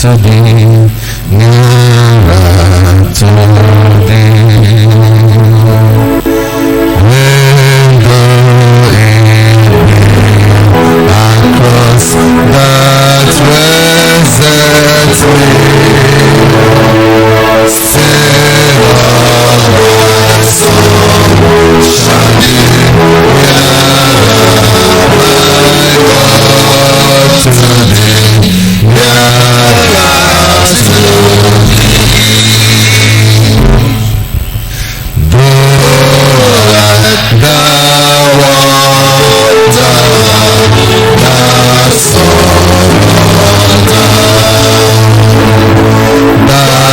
to thee, nearer to thee. When going across that desert way, sail on my soul, shining to thee, nearer to thee. Though like thou art the sorrow down, darkness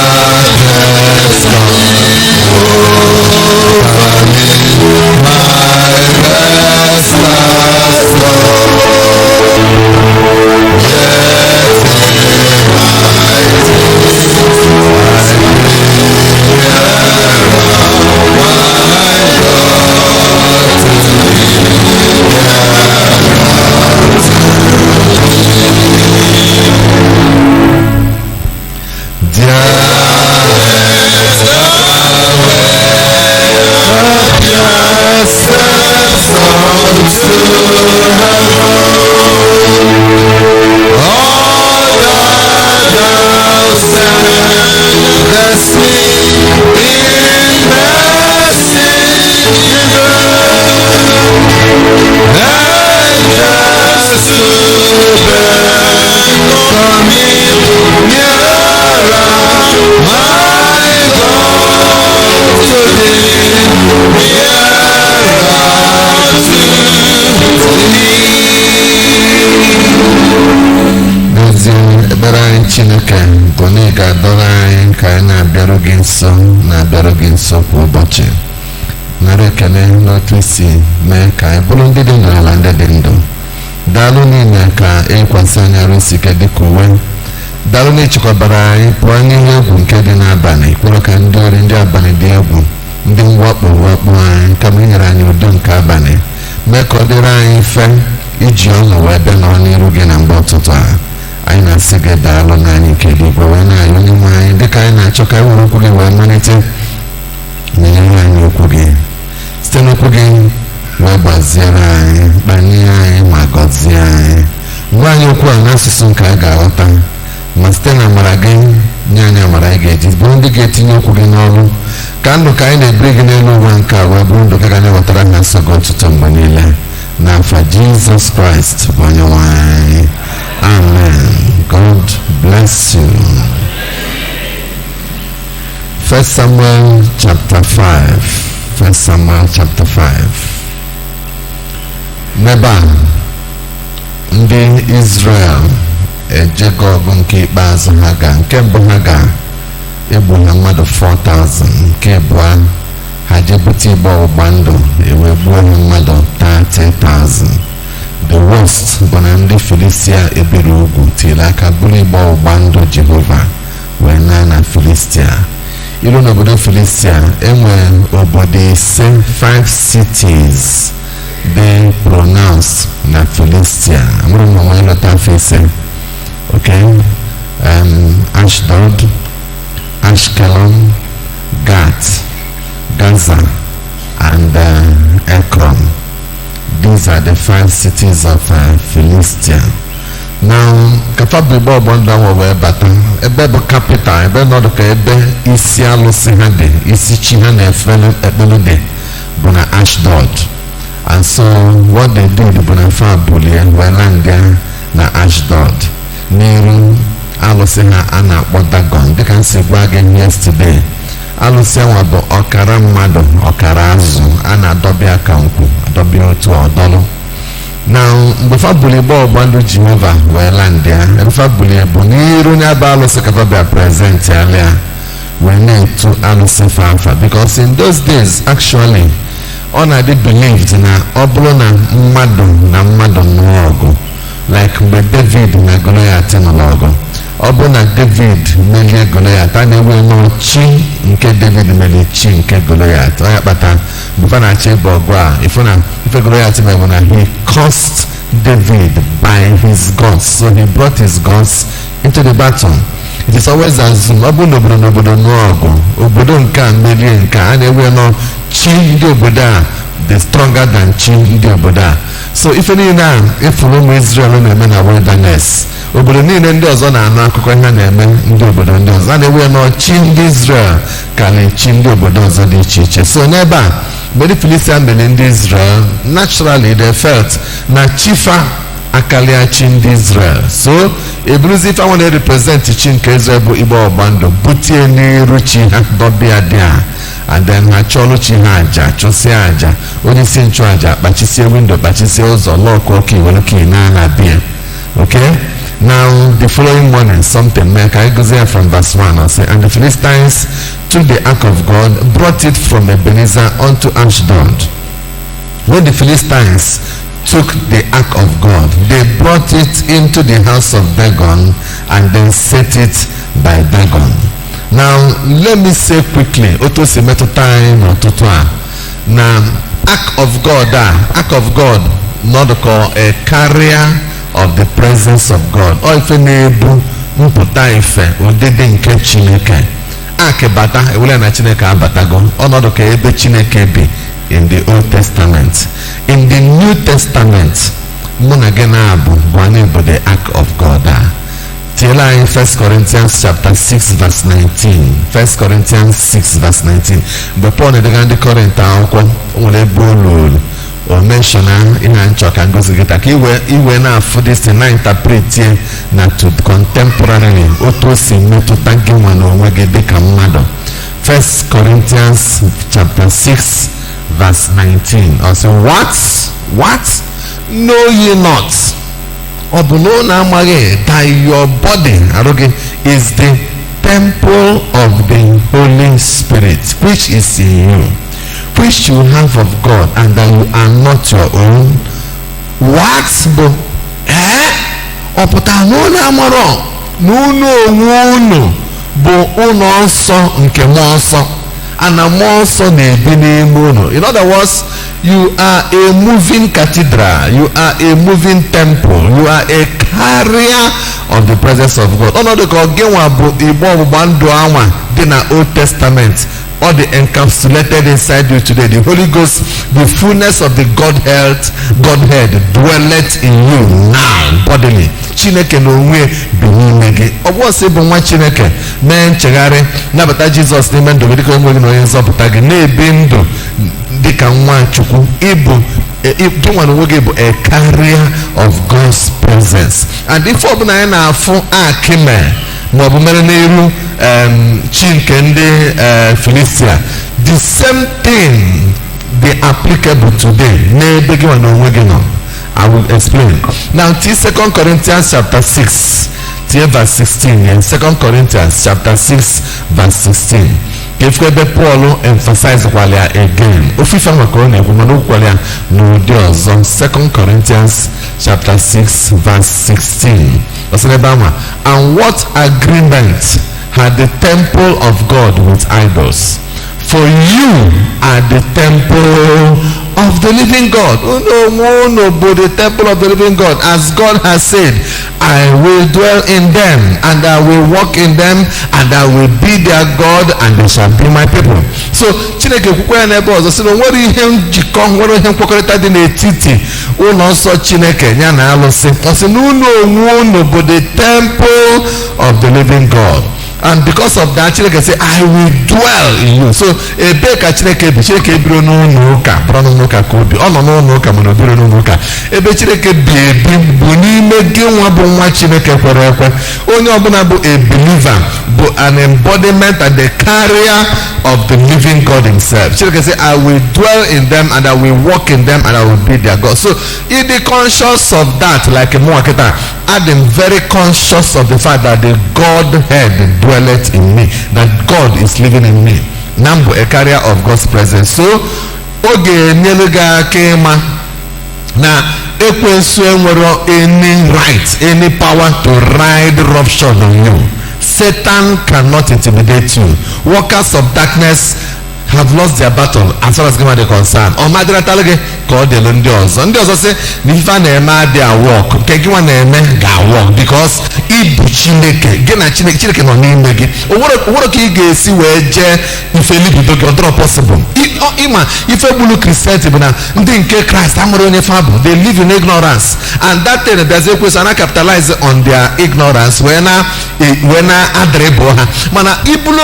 Chineke bụ na ị ga-adọrọ anyị ka anyị na-abịaru gị nso kwa ụbọchị. Nara ekele n'otu isi mee ka anyị bụrụ ndị dị n'ala ndị dị ndụ. Daalụ niile ka ịkwasị anyị arụ isi ike dịka uwe. Daalụ na ịchekwabara anyị pụọ n'ihe egwu nke dị n'abalị. Kwere ka ndị ori ndị abalị dị egwu, ndị mwakpo anyị, kama inyere anyị udo nke abalị. Mee ka ọ dịrị anyị mfe iji ọṅụ wee bịa nọrọ n'iru gị na mgbe ụtụtụ a. Anyị na-asị gị daalụ na anyị nke dị igwe wee na-ayọ onyenwe anyị dịka anyị na-achọ ka anyị were okwu gị wee malite na-enyere anyị okwu gị site n'okwu gị wee gbaziere anyị, kpanye anyị ma gọzie anyị. Ngwa anyị okwu a n'asụsụ nke anyị ga-aghọta, ma site na amara gị nye anyị amara anyị ga-eji bụrụ ndị ga-etinye okwu gị n'ọrụ, ka ndụ ka anyị na-ebiri gị n'elu ụwa nke a wee bụrụ ndụ ka anyị ghọtara na nsọ gị ọtụtụ mgbe niile. N'afa Jizọs Kraịst bụ onyenwe anyị. Amen. God bless you. 1 Samuel chapter 5. 1 Samuel chapter 5. N'ebe a, ndị Israel ejego ọgụ nke ikpeazụ ha ga. Nke mbụ ha ga-egbu ha mmadụ 4,000. Nke abụọ ha jebute igbe ọgbụgba ndụ ewe gbuo ha mmadụ 30,000. The worst bụ na ndị Filistia ebiri ugwu tiri aka bụrụ igbe ọgbụgba ndụ Jehova wee na Filistia. Iru n'obodo Filistia enwere obodo ise, 5 cities dị pronounced na Filistia. Amụrụ m onwe lọta afọ ise. Okay? Ashdod, Ashkelon, Gath, Gaza, and Ekron. These are the 5 cities of Philistia. Now, kafabu igbo ọgbọndọ nwe wee bata ebe bụ capital, ebe nọdụ ka ebe isi alụsị ha dị, isi chi ha na-ekpelu dị bụ na Ashdod. And so what they did bụ na fa bulie wee landịa na Ashdod n'iru alụsị ha a na-akpọ Dagon. Dịka m si gwa gị yesterday, alụsị nwa bụ ọkara mmadụ ọkara azụ a na-adọbi aka nkwụ adọbi otu ọdọlụ. Na mgbe fabuli igbe ọgba ndụ Jehova wee landịa, ebe fabuli bụ n'iru onye abụ alụsị ka fabia prezent alịa wee na-etu alụsị fafa. Because in those days actually ọ na-adị believed na ọ bụrụ na mmadụ nụọ ọgụ, like mgbe David na Goliath nụrụ ọgụ, ọ bụ na David merie Goliath, a na-ewe n'ọchị nke David merie chi nke Goliath. Ọ ya kpata mgbe na-achị ebe ọgụ a ife Goliath mere na he cursed David by his gods. So he brought his gods into the battle. it is always assumed obodo n'obodo obodo nke a merie nke a na-ewe no chi ndị obodo a the stronger than chi ndị obodo a. So ife niile a ifuru ụmụ Israel na-eme na wilderness, obodo niile ndị ọzọ na-anụ akụkọ ihe na-eme ndị obodo ndị ọzọ, a na-ewe no chi ndị Israel karịa chi ndị obodo ọzọ dị iche iche. So n'ebe a mgbe ndị Filistia mere ndị Israel, naturally they felt na chifa akalia chi ndị Israel. So eburuzi ife ahụ na-represent chi nke Israel bụ igbe ọgba ndụ butie n'iru chi ha dọbịa dị a, and then ha chọlụ chi ha aja, chụsịa aja, onye isi nchụaja kpachisie windo, kpachisie ụzọ, lọkụ ọkụ iwere ka ị na-abịa. Okay, now the following morning something make I go there from verse 1 and say, and the Philistines took the ark of God, brought it from Ebenezer unto Ashdod. When the Philistines took the ark of God, they brought it into the house of Dagon and then set it by Dagon. Now let me say quickly, oto si time n'ụtụtụ a na ark of God not called a carrier of the presence of God. O ife na-ebu mpụta ife odede nke Chineke. Ark bata ewele na Chineke abatago, ọnọdụ ka ebe Chineke bi in the Old Testament. In the New Testament, muna gena bụ the ark of God. Tiela in 1 Corinthians chapter 6 verse 19. 1 Corinthians 6 verse 19. But Paul na the Corinthians akwụkwọ nwere ebe o mention in Antioch and goes get like iwe na for this na interpret na to contemporarily otu si metụta gị nwa na onwe gị dịka mmadụ. 1 Corinthians chapter 6 verse 19. Also, what? Know ye not? That your body is the temple of the Holy Spirit, which is in you, which you have of God, and that you are not your own. What? And also in other words, you are a moving cathedral, you are a moving temple, you are a carrier of the presence of God. In the Old Testament, all the encapsulated inside you today, the Holy Ghost, the fullness of the Godhead dwelleth in you now bodily. Chineke n'onwe bi n'ime gị. Ọ bụ ọsọ ịbụ nwa Chineke mee nchegharị nabata Jizọs n'ime ndụ gị dịka onwe gị na onye nzọpụta gị, na-ebi ndụ dịka nwa Chukwu. Gị nwa na onwe gị bụ a carrier of God's presence. And ife ọbụla anyị na-afụ akime ma ọ bụ mere n'iru chi nke ndị Philistia, the same thing be applicable today n'ebe gị nwa na onwe gị nọ. I will explain. Now, 2 Corinthians chapter 6, verse 16. And 2 Corinthians chapter 6, verse 16. If we be Paul emphasize qualia again. Ofifa makorone kumano qualia no dios on 2 Corinthians chapter 6, verse 16. And what agreement had the temple of God with idols? For you are the temple of the living God. No, but the temple of the living God. As God has said, I will dwell in them, and I will walk in them, and I will be their God, and they shall be my people. So, Chineke kwukwe na ebe ọzọ sị na nwere ihe njikọ, nwere ihe nkwekọrịta dị n'etiti ụlọ nsọ Chineke ya na alụsị. Ọ sị na unu bụ the temple of the living God. And because of that, Chineke say, I will dwell in you. So, ebe ka Chineke biro n'ụka, bụrụ n'ụka ka obi. Ọ nọ n'ụka mana obiro n'ụka. Ebe Chineke bi ebi bụ n'ime gị nwa bụ nwa Chineke kwere ekwe. Onye ọbụla bụ a believer bụ an embodiment and the carrier of the living God himself. Chineke say, I will dwell in them and I will walk in them and I will be their God. So, if the conscious of that, like a Mwaketa, I am very conscious of the fact that the Godhead dwelleth in me, that God is living in me. Nambo a carrier of God's presence. So, oge nyeluga kema na ekwensu enwero any right, any power to ride roughshod on you. Satan cannot intimidate you. Workers of darkness have lost their battle as far as God is concerned. Or Madrataloge called the Lundios. And the other say, Nifan Ema, they are walk. Kegiwan Eme, ga walk. Because Ibu Chineke, Gena Chineke on name again. Or what can you see where Jay, if you live with the possible? If a Bulu Christianity, think Christ, I'm on a fable. They live in ignorance. And that thing, there's a question I capitalize on their ignorance. When I adrebo, Mana Ibulo,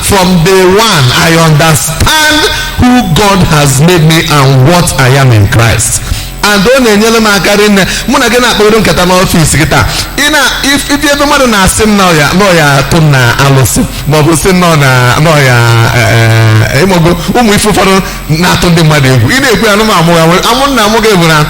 from day one, I understand who God has made me and what I am in Christ. And don't enyele makari ne muna gena akpọrọ nkata na office kita ina if ebe mmadụ na-asị no ya tụm na alụsị maọbụ sị no ya emogo ụmụ ife ụfọdụ na-atụ ndị mmadụ egwu ị na-ekwu ya amụ nna amụ ga-ebu na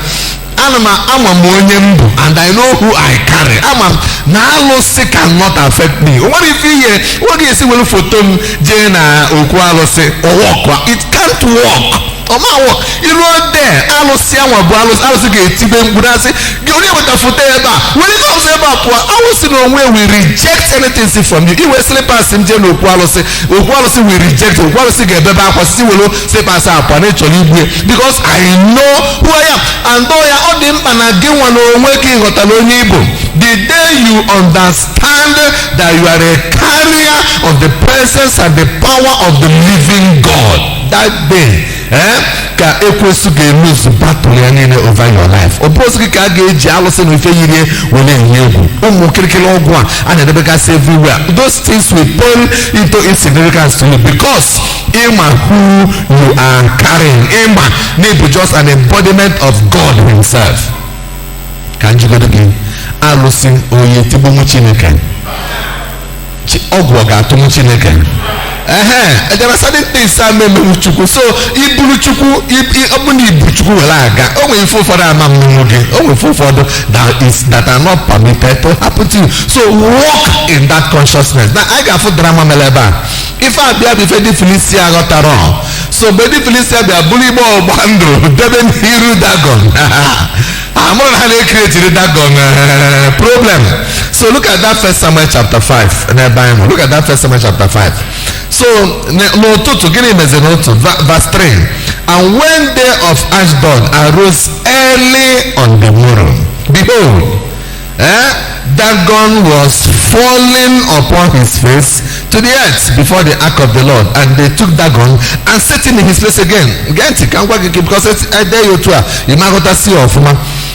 ama m onye mbụ and I know who I carry. Ama m na alụsị cannot affect me. O nwere ife ihe nwoke esi were foto m jee na okwu alụsị ọwọkwa it can't work. Ọma work iru ode alụsị anwa bụ alụsị ga-etibe mkpụrụ asị gị onye weta foto ebe a were ike ọzọ ebe a pụọ alụsị na onwe we reject anything from you. Iwe slippers m jee na okwu alụsị we reject okwu alụsị ga-ebebe akwa sisi were slippers apụọ na ịchọrọ igbu because I know who I am and though ya ọ dị mkpa na gị nwa na onwe gị ghọtara onye Igbo. The day you understand that you are a carrier of the presence and the power of the living God, that day ka ekwesu ga-lose battle ya niile over your life. Ọ bụrụ gị ka a ga-eji alụsị na ife yiri were enye egwu ụmụ kirikiri ọgwụ a na-edebegasị everywhere. Those things will turn into insignificance to you because ịma who you are carrying. Ịma na ịbụ just an embodiment of God himself. Ka njigodo gị alụsị onye tigbonwu Chineke ọgwụ ga-atụnwu Chineke there are certain things I memewu Chukwu so iburu Chukwu ọ bụ na ibu Chukwu were aga o nwere ife ụfọdụ ama mmụọ gị o nwere ife ụfọdụ that are not permitted to happen to you so walk in that consciousness. Na anyị ga-afụ drama mere ebe a ife abịa bụ ife ndị Filistia ghọtara so mgbe ndị Filistia bịa buru igbe ọgba ndụ debe n'iru Dagon amụrụ na ha na-ekreti Dagon problem. So look at that 1 Samuel chapter 5 n'ebe anyị look at that 1 Samuel chapter 5. So n'ụtụtụ gịnị meziri n'ụtụtụ verse 3 and when day of Ashdod arose early on the morrow behold Dagon was falling upon his face to the earth before the ark of the Lord, and they took Dagon and set him in his place again. Because I dare you to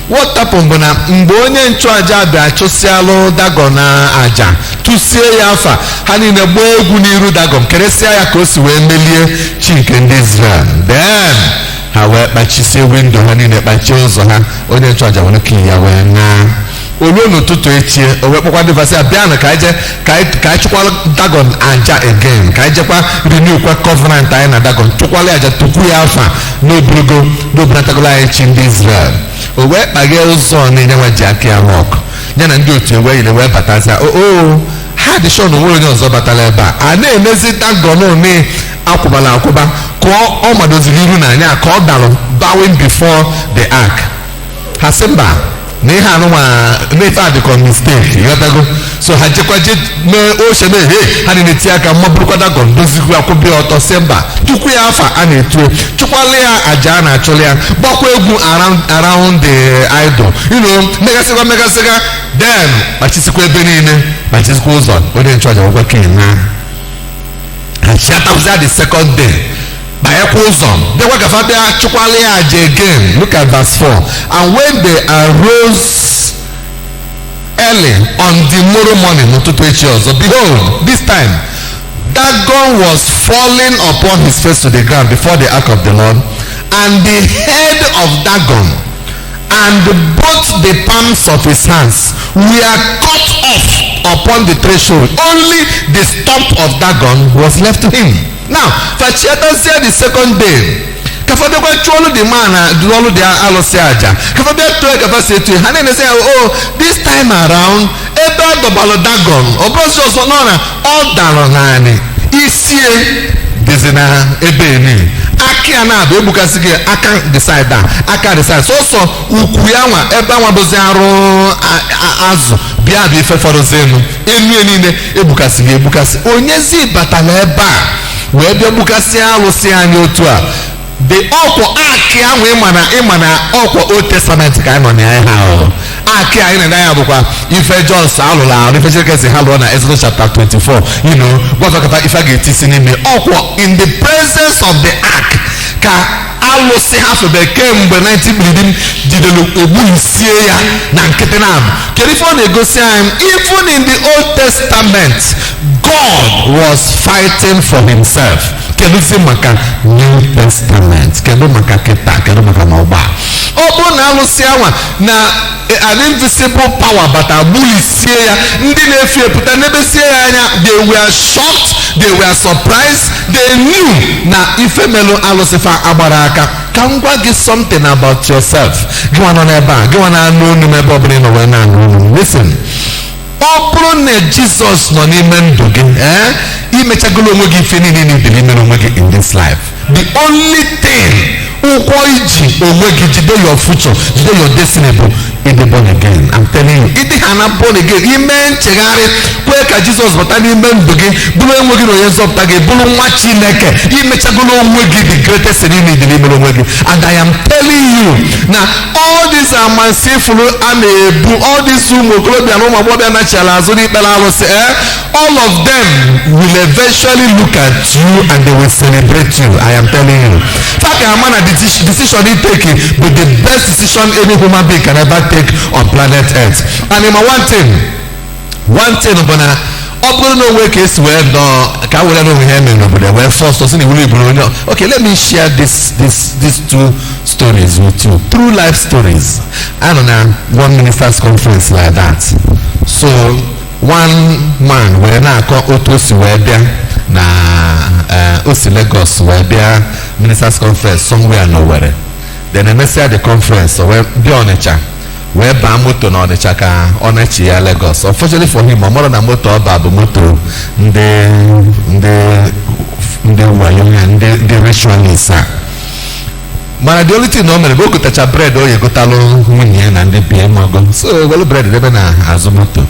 what happened when mgbe onye nchụaja bịa chụsịalụ Dagon aja tụsie ya afa ha niile gbaa egwu n'iru Dagon keresịa ya ka o si wee melie chi nke ndị Israel. Then ha wee kpachisie windo ha niile kpachie ụzọ ha onye nchụaja were ka ya wee naa olu n'ụtụtụ echie o wee kpọkwa ndị vasị abịa na ka anyị chụkwala Dagon aja again ka anyị jekwa renew kwa covenant anyị na Dagon chụkwala aja tupu ya afa n'oburatagolo anyị chi ndị Israel. O wee kpaghe ụzọ na-enyewa ji aka ya ọkụ ya na ndị otu ewe yiri wee batazia ha dị shọ na onwere onye ọzọ batara ebe a na-emezi Dagon ne akwụbala akwụba ka ọ madoziri iru n'anya ka ọ darụ bowing before the ark. Ha sị mba na ihe anụnwa na-efe adịkọ mistake ịghọtago so ha jekwaje n'oche ha na-eti aka mma bụrụkwa Dagon dozikwu akwụbịa ọtọ sị mba chukwu ya afa a na-etuo chụkwala ya aja a na-achụla ya gbakwa egwu around the idol megasịga then kpachisikwa ebe niile kpachisikwa ụzọ onye nchụaja gwakwa kena ha chiatazia the second day bayekwa ụzọ dịkwa gafa bịa chụkwala ya aja again. Look at verse 4 and when they arose early on the morrow morning n'ụtụtụ echi ọzọ behold this time Dagon was falling upon his face to the ground before the ark of the Lord, and the head of Dagon and both the palms of his hands were cut off upon the threshold. Only the stump of Dagon was left to him. Now, Fachiata said the second day, Kafabekwa cholu the man do all the alosiaja. Kafabekwa to capacity. Hanene say, oh, this time around, Eba Dobalo Dagon, Obrosio Sonona, all Daronani, Isie, Dizina, Ebeni. Akiana Bebukasige, I decide that. I can't decide. So Ukuyama, Eba Waboziaro Azu, bịa bụ ife fọrọzi enu niile egbukasịghị egbukasị. onyezi batala ebe a wee bịa gbukasịa alụsị anyị otu a. the ọkwọ akị ahụ ịma na ọkwọ Old Testament ka anyị nọ na ya ha akị anyị na ya bụkwa ife Jos alụrụ arụ ife Chineke ha lụọ na Exodus chapter 24 gwakọta ife a ga-etisi n'ime ọkwọ. in the presence of the ark ka alụsị ha febe kemgbe 19 bilidim jidere egbuhisie ya na nkịtị na abụ. kedu ife ọ na-egosi anyị? even in the Old Testament God was fighting for himself. keduzi maka New Testament? kedu maka kịta? kedu maka n'ọgba? ọ bụrụ na alụsị anwa na an invisible power bata gbulisie ya, ndị na-efe pụta n'ebesie ya anya, they were shocked, they were surprised, they knew na ife melụ alụsịfa agbara aka. ka m gwa gị something about yourself. gị nwa nọ n'ebe a, gị nwa na-anụ onu m ebe ọbụla ị nọ wee na-anụ onu. listen, ọ bụrụ na Jizọs nọ n'ime ndụ gị, imechagolo onwe gị ife niile n'ibili imere onwe gị in this life. the only thing ụkwụ iji onwe gị jide your future, jide your destiny bụ ịdị born again. I'm telling you, ịdị ha na born again, ime nchegharị, kwee ka Jizọs bata n'ime ndụ gị, bụrụ onwe gị na onye nzọpụta gị, bụrụ nwa Chineke, imechagolo onwe gị the greatest thing n'ibili imere onwe gị. and I am telling you na all these amansifulu a na-ebu, all these ụmụ okorobịa na ụmụ agbọghọbịa nachala azụ n'ikpere alụsị, all of them will eventually look at you and they will celebrate you. I am telling you. fact ama na decision he take but the best decision any human being can ever take on planet Earth. and in my one thing bụ na ọ bụrụ na onwe ka esi wee nọ ka were na onwe ha eme n'obodo wee first osi na iwuru iburu onye. okay, let me share these two stories with you, true life stories. I nọ na one ministers conference like that. so one man wee na-akọ otu o si wee bịa na o si Lagos wee bịa ministers conference somewhere nowhere. then emesịa the conference wee bịa Ọnịcha wee baa moto na Ọnịcha ka ọ na-echi ya Lagos. unfortunately for him, ọ mara na moto ọ baa bụ moto ndị wayo ya, ndị ritualist a. mana the only thing na o mere bụ o gotacha bread o yegotalụ nwunye ya na ndị bie mago. so welu bread debe na azụ moto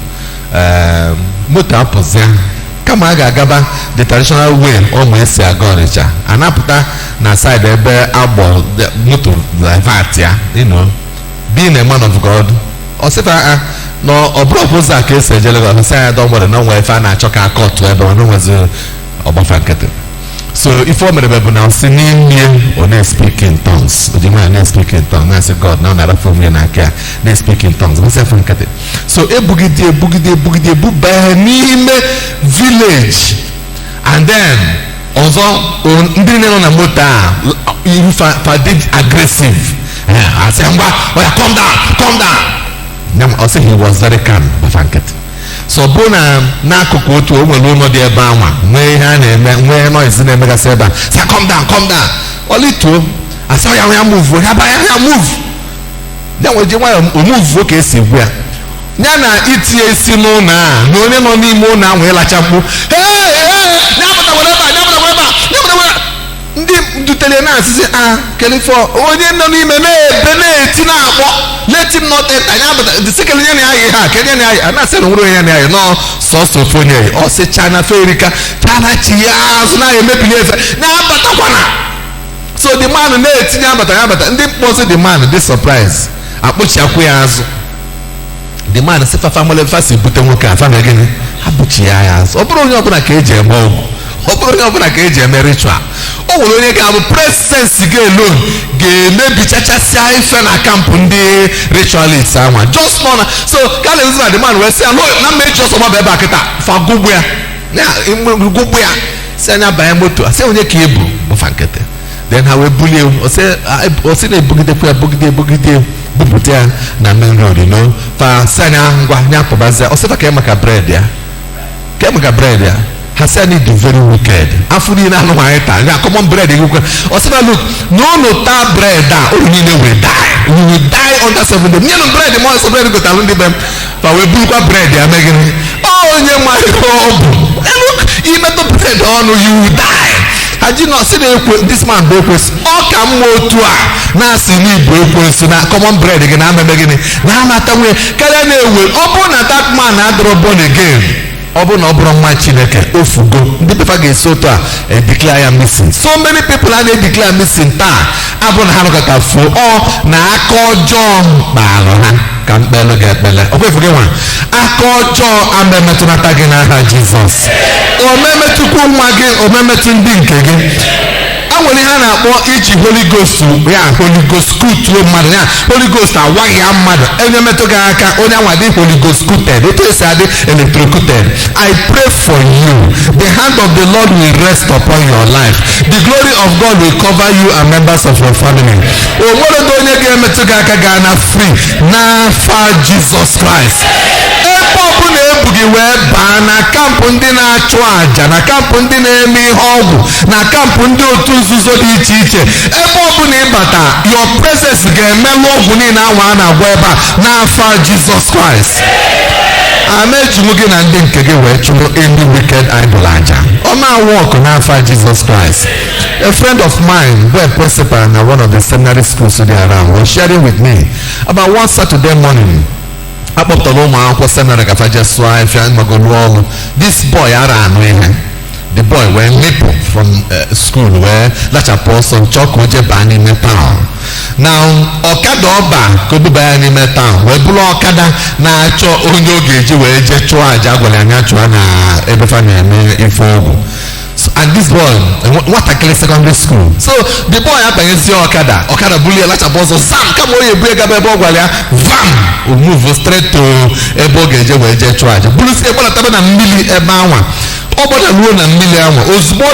apụzia, kama a ga-agaba the traditional way ụmụ esi aga Ọnịcha, anapụta na side ebe agbọ moto divert ya. being a man of God, ọ sịta na ọ bụrụ ụzọ a ka esi eje Lagos, sị anya dọmgbere na onwe ife a na-achọ ka aka otu ebe ọ na-enwezi ọgbafa nkịtị. so ife o mere bụ na ọ sị n'ime ọ na-speak in tongues, oji nwaanyị na-speak in tongues, na-asị God na ọ na-arafu onwe na aka na-speak in tongues, ọ sị afọ nkịtị. so ebugide ebubaa n'ime village. and then ọzọ ndị nọ na moto a ihu fadid aggressive. I said, calm down. I said he was very calm. so bụ na akụkụ otu o nwere ụlọ dị ebe anwa nwee ihe a na-eme, nwee noise na-emegasị ebe a. say calm down. olituo asị ya move ya move. ya nweje nwayọ o move ka esi gwu ya na itinye isi n'ụlọ a na onye nọ n'ime ụlọ ahụ ịlacha mkpu ndị dutere na-asịsị kelifọ onye nọ n'ime na-ebe na-eti na-akpọ let him not enter. anyị abata disekele nye na ya ha kenye na ya na-asị na nwere onye na ya nọ sọsọ fonye ọ sị china ferika china chi ya azụ na-emepili efe na-abatakwana. so the man na-etinye abata ndị mkpọsị the man dị surprise akpụchiakwu ya azụ. the man sị fafa mole fasi bute nwoke a fama gịnị abụchi ya azụ. ọ bụrụ onye ọbụla ka eji eme ọgwụ, ọ bụrụ onye ọbụla ka eji eme ritual. o nwere onye ga-abụ presence gị alone ga-emebichachasịa ife na kampụ ndị ritualists anwa just nọ na. so ka na-ezuzi na the man wee sị ya na mma eji ọsọ gbaba ebe a kịta fa gụgbu ya si anya banye moto asị onye ka ebu gbafa nkịtị. then ha wee bulie o si na-ebugidekwa ya bugide bupụta ya na main road fa si anya ngwa nya pụbazia ọ sịfa ka e maka bread ya ha say need the very wicked. after the na nwaanyị taa ya common bread egwukwe ọ sị na look no taa bread a olu niile will die under 7 days. nye nụ bread ma ọsọ bread gotalụ ndị be m fa wee burukwa bread ya megịrị onye nwanyị ọ bụ look imetụ bread ọnụ you will die. haji na ọsị na-ekwe this man bụ ekwesị ọ ka mma otu a na-asị n'igbo ekwesị na common bread gị na-ameme gịnị na-amata nwunye karịa na-ewe. ọ bụrụ na that man man adịrọ born again, ọ bụ na ọ bụrụ nwa Chineke ofugo. Ndị pepa ga-esi otu a declare ya missing. So many people are declare missing taa abụ na ha nọkọta fuo ọ na aka ọjọọ kpalụ ha ka mkpelụ ga-ekpele. Ọ kwefu gị nwa aka ọjọọ amemetụnata gị n'aha Jizọs. O memetụkwu nwa gị, o memetụ ndị nke gị. Nwere ihe a na-akpọ iji Holy Ghost ya Holy Ghost kutuo mmadụ ya Holy Ghost awaghị ya mmadụ onye metụ gị aka onye anwa dị Holy Ghost kuted etu esi adị electrocuted. I pray for you, the hand of the Lord will rest upon your life, the glory of God will cover you and members of your family. O nwere onye ga-emetụ gị aka gaa na free n'afa Jesus Christ. Ebe ọ bụla ebu gị wee baa na kampụ ndị na-achụ àjà, na kampụ ndị na-eme ihe ọgwụ, na kampụ ndị otu nzuzo dị iche iche, ebe ọ bụla ịbata your presence ga-emelụ ọgwụ niile ahụ a na-agwa ebe a n'afa Jesus Christ. Amejinwu gị na ndị nke gị wee chụrụ any wicked idol aja. Ọ na-awụ ọkụ n'afa Jesus Christ. A friend of mine, who a principal in one of the seminary schools there around, was sharing with me about one Saturday morning. Akpọpụtara ụmụ akwụkwọ seminary ka faje sụọ afịa magolu ọrụ. This boy ara anụ ihe. The boy wee nipụ from school wee lachapụ ọsọ nchọ ka o jee baa n'ime town. Now ọkada ọba ka o buba ya n'ime town wee bụrụ ọkada na-achọ onye ọ ga-eji wee jee chụọ aja agwara anya chụọ na ebe fa na-eme ife ọgwụ. And this boy, nwatakịrị secondary school. So the boy abanyezi ọkada bulie lachapụ ọsọ zam kama o yebu gaba ebe ọ gwara ya vam o move straight to ebe ọ ga-eje wee jee chụọ aja bụrụsi egbalataba na mmiri ebe anwa. Ọ gbadaruo na mmiri anwa ozugbo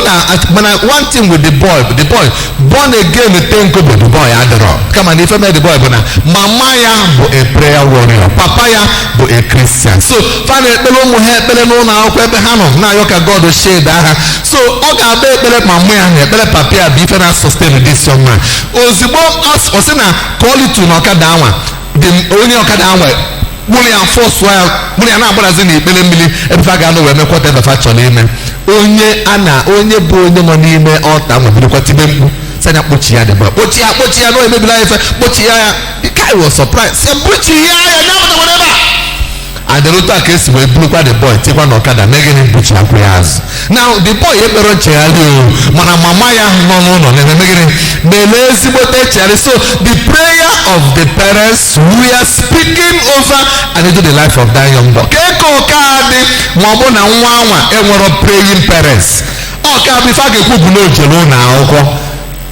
mana one thing with the boy born again tenkobo the boy adịrọ kama na ife mee the boy bụ na mama ya bụ a prayer warrior, papa ya bụ a Christian. So fa na-ekpere ụmụ ha ekpere n'ụlọ akwụkwọ ebe ha nọ na-ayọ ka God shade aha. So ọ ga-abịa ekpere mama ya na ekpere papa ya bụ ife na sustain this young man. Ozugbo ọ sị na kọlitu na ọkada anwa onye ọkada anwa mụrụ ya fọsụ ya mụrụ ya na-agbarazi na ikpere mmiri ebe fa ga-anọ wee mekwata ebe fa chọrọ ime. Onye bụ onye nọ n'ime ọta nwebirikwa tibe mkpu sanya kpochi ya dịba kpochi ya na emebila ya ife kpochi ya the guy was surprised say kpochi ya na-apụta whatever. Aderotu a ka esi wee burukwa the boy tikwa na ọkada megịnị mkpuchi akwụ ya azụ. Now the boy ekpere nchegharị o mana mama ya nọ n'ụlọ na-eme megịnị na-ele ezigbote nchegharị. So the prayer of the parents we are speaking over and into the life of that young boy. Ka ọka adị ma ọ bụ na nwa anwa enwero praying parents ọka bụ ife a ga-ekwu bụ n'ojelu ụlọ akwụkwọ.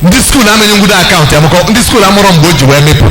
Ndị skuul amenye ngwudo akaụntụ amụkọ ndị skuul amụrọ mgbe o ji wee mepụ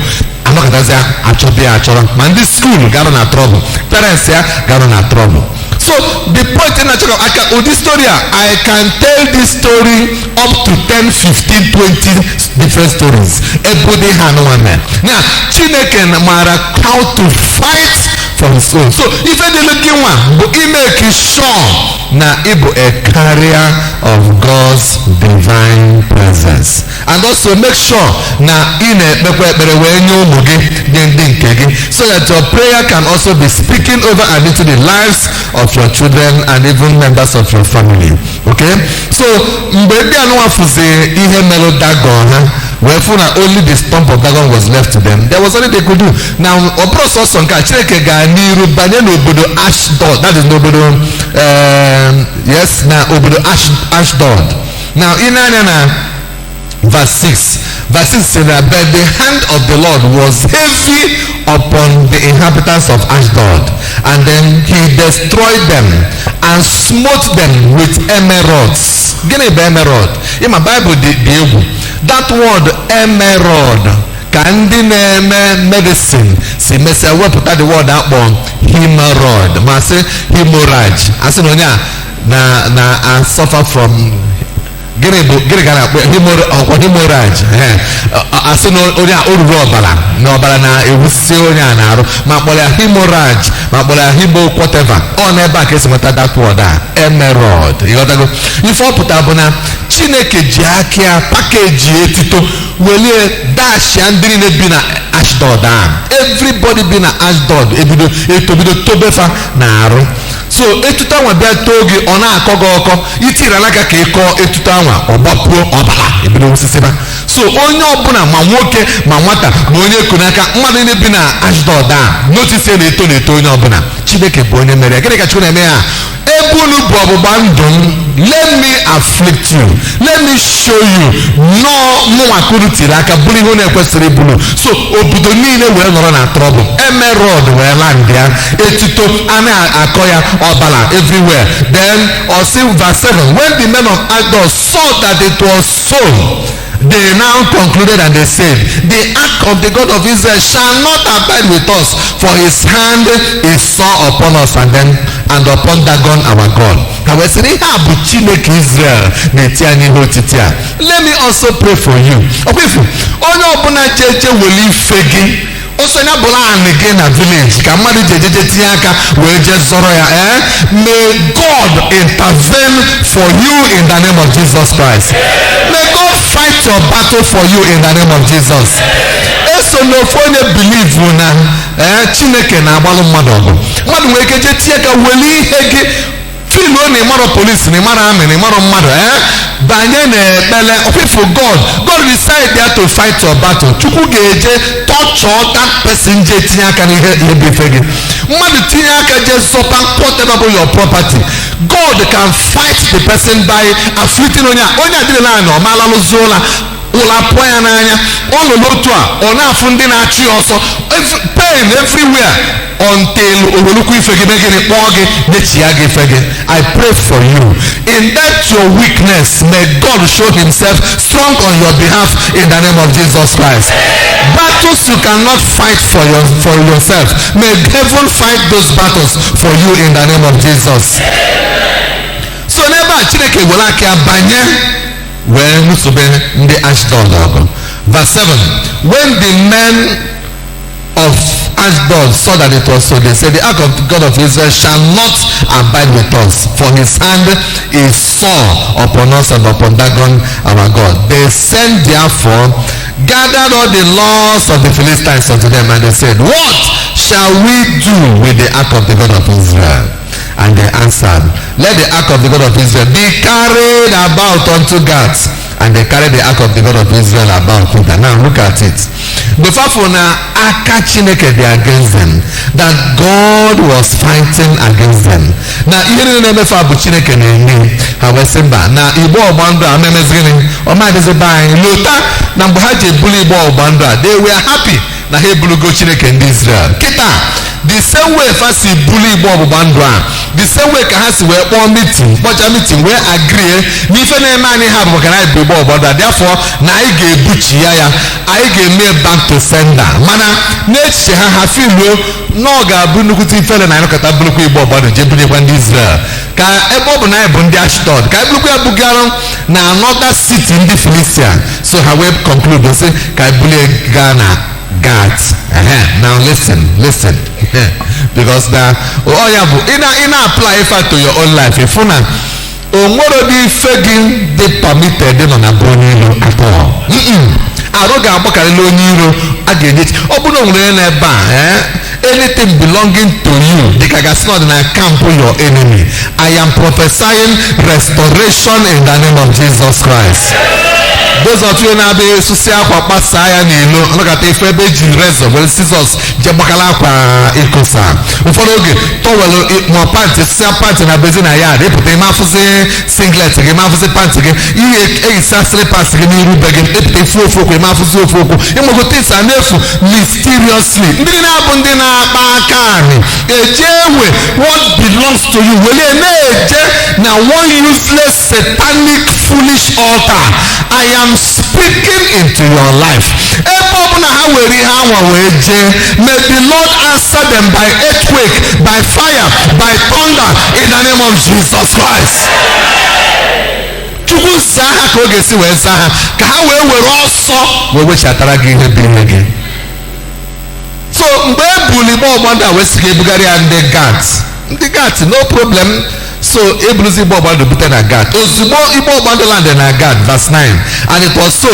anọkọtazi achọbịa achọrọ ma ndị skuul garụ na trọbụl parents ya garụ na trọbụl. So the point in achọrọ aka ụdị story a I can tell this story up to 10, 15, 20 different stories ebudi ha nwanne na Chineke mara how to fight for his own. So ife dịlụ gị nwa bụ imeki sure na ịbụ a carrier of God's divine presence and also make sure na ị na-ekpekwa ekpere wee nye ụmụ gị nye ndị nke gị so that your prayer can also be speaking over and into the lives of your children and even members of your family. Okay, so mgbe ndị anụnwa fụzi ihe melụ Dagon ha wee fụ na only the stump of Dagon was left to them, there was only they could do. Now ọ bụrụ sọsọ nke a Chineke gaa n'iru banye n'obodo Ashdod, that is n'obodo na obodo Ashdod. Now ị na-anya na verse 6 says that but the hand of the Lord was heavy upon the inhabitants of Ashdod, and then he destroyed them and smote them with emerods. Gịnị bụ emerald? Ịma Bible dị egwu. That word emerald ka ndị na-eme medicine si mesịa wepụta the word akpọ hemorrhoid ma sị hemorrhage asị na onye a na suffer from gịnị ga na-akpọ hemorrhage asị na onye a oruru ọbara na-ewusi onye a na-arụ ma kpọrọ ya hemorrhage ma kpọrọ ya hemo whatever ọ n'ebe a ka esi nweta that word a emerald. ịghọtago ife ọ pụtara bụ na Chineke ji aka ya pakeji etito welie dashia ndị niile bi na Ashdod a everybody bi na Ashdod etobido tobefa na arụ. So etuto anwa bịa too gị ọ na-akọ gị ọkọ itiri alaka ka ịkọ etuto anwa ọ gbapuo ọbara ebido osisiba. So onye ọbụla ma nwoke ma nwata ma onye eku n'aka mmadụ niile bi na Ashdod a notice na-eto onye ọbụla Chineke bụ onye mere. Gịnị ka Chukwu na-eme ya? Ebe unu bụ ọgbụgba ndụ m, let me afflict you, let me show you nọọ mụnwa ka unu tiri aka bụrụ ihe na-ekwesịrị ibulu. So obodo niile wee nọrọ na trouble, emerald wee land ya, etuto a na-akọ ya ọbara everywhere. Then osi verse 7, when the men of Ashdod saw that it was so, they now concluded and they said, the ark of the God of Israel shall not abide with us, for his hand is sore upon us and upon Dagon our God. Let me also pray for you. Onye ọbụla jeje weli fegi osonya bụla anị na village ka mmadụ jejeje tinye aka wee je zọrọ ya. May God intervene for you in the name of Jesus Christ. May God fight your battle for you in the name of Jesus. Eso n'ofu onye believe na Chineke na-agbalụ mmadụ ọgụ. Mmadụ nwere ike je tinye aka weli ihe gị feel only mara police ni mara army ni mara mmadụ banye na ekpele for God decide there to fight your battle. Chukwu ga-eje torture that person je tinye aka n'ihe befe gị. Mmadụ tinye aka je zọta whatever your property. God can fight the person by afflicting onye adịrị naanị ọ maala n'ụzọla ụlọ apụọ ya n'anya ọlụlụ otu a ọ na-afụ ndị na-achụ ya ọsọ pain everywhere until owelukwu ife gị megịnị kpọọ gị dechia gị ife gị. I pray for you in that your weakness, may God show himself strong on your behalf in the name of Jesus Christ. Battles you cannot fight for yourself, may heaven fight those battles for you in the name of Jesus. So n'ebe a Chineke were aka banye wee nusube ndị Ashdod ọgụ. Verse 7, when the men of Ashdod saw that it was so, they said, the ark of the God of Israel shall not abide with us, for his hand is sore upon us and upon Dagon our God. They sent therefore, gathered all the lords of the Philistines unto them, and they said, what shall we do with the ark of the God of Israel? And they answered, let the ark of the God of Israel be carried about unto Gath. And they carried the ark of the God of Israel about with them. Now look at it. Before aka Chineke dị against them, that God was fighting against them. Na ihe niile na-emefe abụ Chineke na-eme ha wee sị mba na igbe ọgba ndụ a memezi gịnị ọmadịzịba anyị lota na mgbe ha ji ebulu igbe ọgba ndụ a they were happy na ha ebulugo Chineke ndị Israel. Kịta the same way fa si bulu igbe ọgbụgba ndụ a, the same way ka ha si wee kpọọ meeting wee agree n'ife na-eme anyị ha bụ maka na anyị bụ igbe ọgbụgba ndụ a, therefore na anyị ga-ebuchi ya anyị ga-eme back to sender. Mana n'echiche ha filuo na ọ ga-abụ nnukwute ifele na anyị nọkọta bulukwa igbe ọgbụgba ndụ jee bunyekwa ndị Israel ka ebe ọ bụ na anyị bụ ndị Ashdod ka anyị bulukwa ya bugara na another city ndị Philistia. So ha wee conclude sị ka anyị bulie gaa na Gath. Now listen because in apply it to your own life. If you na onwere dị ife gị dị permitted nọ na bronilu at all. Arụ ga-agbakarịla onye iro a ga-enye ọ bụrụ onwere n'ebe a anything belonging to you dịka gasị nọ dị na camp your enemy. I am prophesying restoration in the name of Jesus Christ. Those of you na be susi akwa kpasa ya n'ilo ọnọkata ife ebe eji rezọ were scissors je gbakala akwa ikosa ụfọdụ oge tọwelu ma pantị sịa pantị na bezi na ya depụta ime afụzi singlet gị ma afụzi pantị gị ihe eyisa slippers gị n'iru be gị depụta ifu ofu okwu ime afụzi ofu okwu ịmụgote isa n'efu mysteriously ndị na-abụ ndị na-akpa aka anyị eje ewe what belongs to you wele na-eje na one useless satanic foolish altar. I am speaking into your life. May the Lord answer them by earthquake, by fire, by thunder in the name of Jesus Christ. Chukwu saha ka oge si wee saha ka ha wee were ọsọ wee wechatara gị ihe bụ ihe gị. So mgbe ebuli igbe ọgba ndụ a wee sị ka ebugara ya ndị Gath no problem. So ebuluzi igbe ọgba ndụ bute na Gath. Ozugbo igbe ọgba ndụ landed na Gath, verse 9. And it was so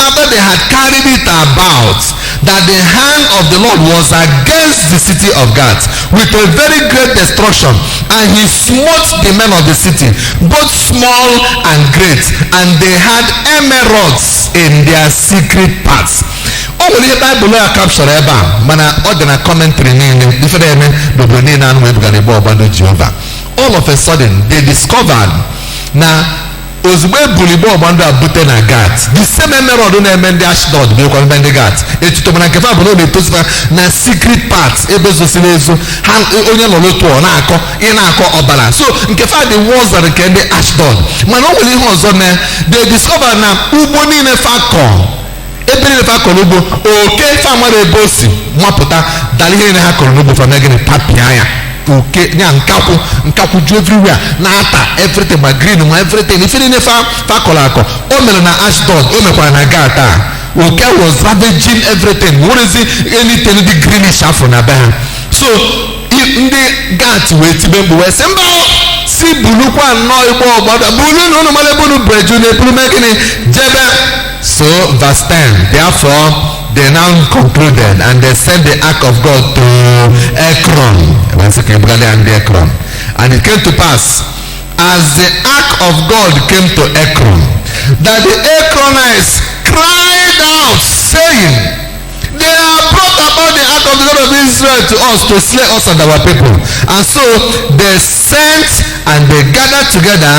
after they had carried it about that the hand of the Lord was against the city of Gath with a very great destruction, and he smote the men of the city, both small and great, and they had emerods in their secret parts. o nwere ihe Baịbụl ya kapshọrọ ebe a mana ọ dị na kọmentrị niile ifere eme n'obodo niile anụ ebugara igbe ọgbando Jehova. All of a sudden they discovered na ozugbo ebuli igbe ọgbando a bute na Gat, the same emerald na-eme ndị Ashdod bụrụkwa eme ndị Gat. Etuto mana nke fa bụ na ọ na-etosifa na secret parts ebe zosiri ezo ha onye nọ n'otu ọ na-akọ ị na-akọ ọbara, so nke fa dị wọzar nke ndị Ashdod. Mana o nwere ihe ọzọ na they discover na ugbo niile fa kọ ebe niile fa kọrọ ugbo oke fa mara ebe o si nwapụta dara ihe niile ha kọrọ n'ugbo fa mee gịnị papịa ya oke ya nkakwụ ju everywhere na-ata everything ma green ma everything ife niile fa kọrọ akọ. O mere na Ashdod, o mekwara na Gat a. Oke was ravaging everything, nwerezi anything dị greenish afọ na be ha. So ndị Gat wee tibe mgbe wee sị mba si bulukwa nnọọ igbe ọgbada bulu na ụnụ mara ebe unu breju na ebulu mee gịnị jebe. So verse 10, therefore they now concluded and they sent the ark of God to Ekron. And it came to pass as the ark of God came to Ekron that the Ekronites cried out saying, they have brought about the ark of the God of Israel to us to slay us and our people. And so they sent and they gathered together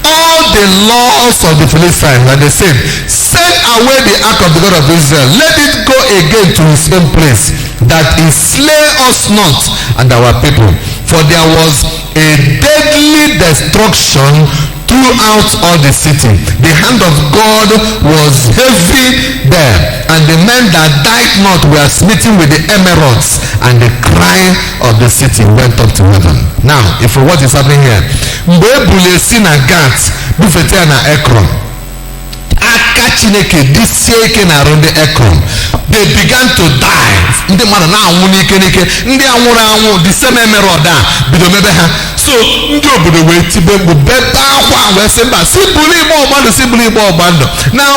all the laws of the Philistines, and they said, send away the ark of the God of Israel, let it go again to his own place, that he slay us not and our people. For there was a deadly destruction throughout all the city. The hand of God was heavy there, and the men that died not were smitten with the emeralds, and the cry of the city went up to heaven. Now, if what is happening here, mgbe ebule si na Gat bufete na Ekron, aka Chineke disie ike na arụ ndị Ekron, they began to die. Ndị mmadụ na-anwụ n'ike ndị anwụrụ anwụ the same emerald a bido mebe ha. So ndị obodo wee tibe mgbe bebe akwa wee sị mba si buru igbe ọgbandụ si buru igbe ọgbandụ. Now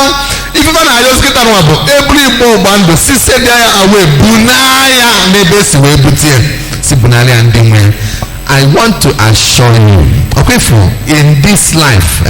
ifefa na-ayọ skịta nwa bụ eburu igbe ọgbandụ si send ya away bunaya n'ebe si wee butie si bunarịa ndị nwe. I want to assure you, okay, for in this life,